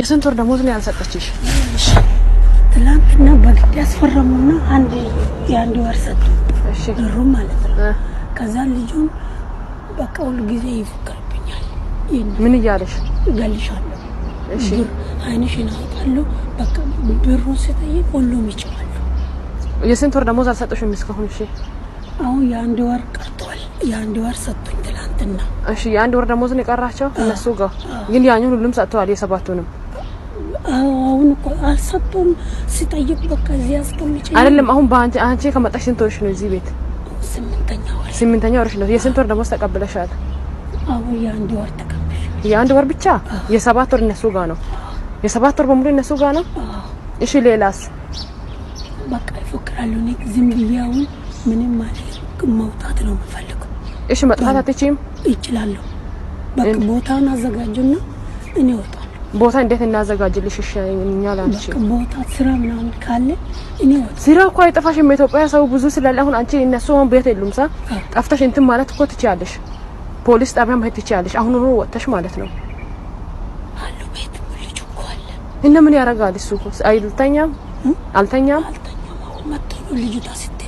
የስንት ወር ደሞዝ ነው ያልሰጠችሽ? ትላንትና በግድ ያስፈረሙና የአንድ ወር ሰጡ። እሺ ብሩ ማለት ነው። ከዛ ልጁን በቃ ሁሉ ጊዜ ይፈክርብኛል። ምን እያለሽ? እገልሻለሁ። እሺ አይንሽን አውጣለሁ። በቃ ብሩ ሲጠይቅ ሁሉም ይችላል። የስንት ወር ደሞዝ አልሰጠሽም እስካሁን? እሺ አሁን የአንድ ወር ቀርቷል። የአንድ ወር ሰጡኝ ትላንትና። እሺ የአንድ ወር ደሞዝ ነው የቀራቸው እነሱ ጋር ግን ያኛውን ሁሉም ሰጥተዋል። የሰባቱንም አሁን እኮ አልሰጡም። ሲጠይቅ በቃ እዚህ አስቀምጪ አይደለም። አሁን አንቺ ከመጣሽ ስንት ወርሽ ነው እዚህ ቤት? ስምንተኛ ወርሽ ነው። የስንት ወር ደሞዝ ተቀብለሻል? አሁን የአንድ ወር ተቀብለሻል። የአንድ ወር ብቻ? የሰባት ወር እነሱ ጋር ነው። የሰባት ወር በሙሉ እነሱ ጋር ነው። እሺ ሌላስ? በቃ ይፎክራሉ። እኔ ዝም ብዬ አሁን ምንም ማለት መውጣት ነው የምፈልገው። እሺ መጥፋት አትችይም? ይችላልው። በቃ ቦታውን አዘጋጁና እኔ እወጣለሁ። ቦታ እንዴት እናዘጋጅልሽ? እሺ እኛ ላንቺ ቦታ ስራ ምናምን ካለ እኔ እወጣለሁ። ስራ እኮ አይጠፋሽም። ኢትዮጵያ ሰው ብዙ ስላለ አሁን አንቺ እነሱ አሁን ቤት የሉም ሳ ጠፍተሽ እንትን ማለት እኮ ትችያለሽ። ፖሊስ ጣቢያ መሄድ ትችያለሽ። አሁን ነው ወጥተሽ ማለት ነው። አሉ ቤት ልጅ እኮ አለ እና ምን ያደርጋል እሱ? አይልተኛም አልተኛም። አሁን መጥቶ ልጅ ታስተ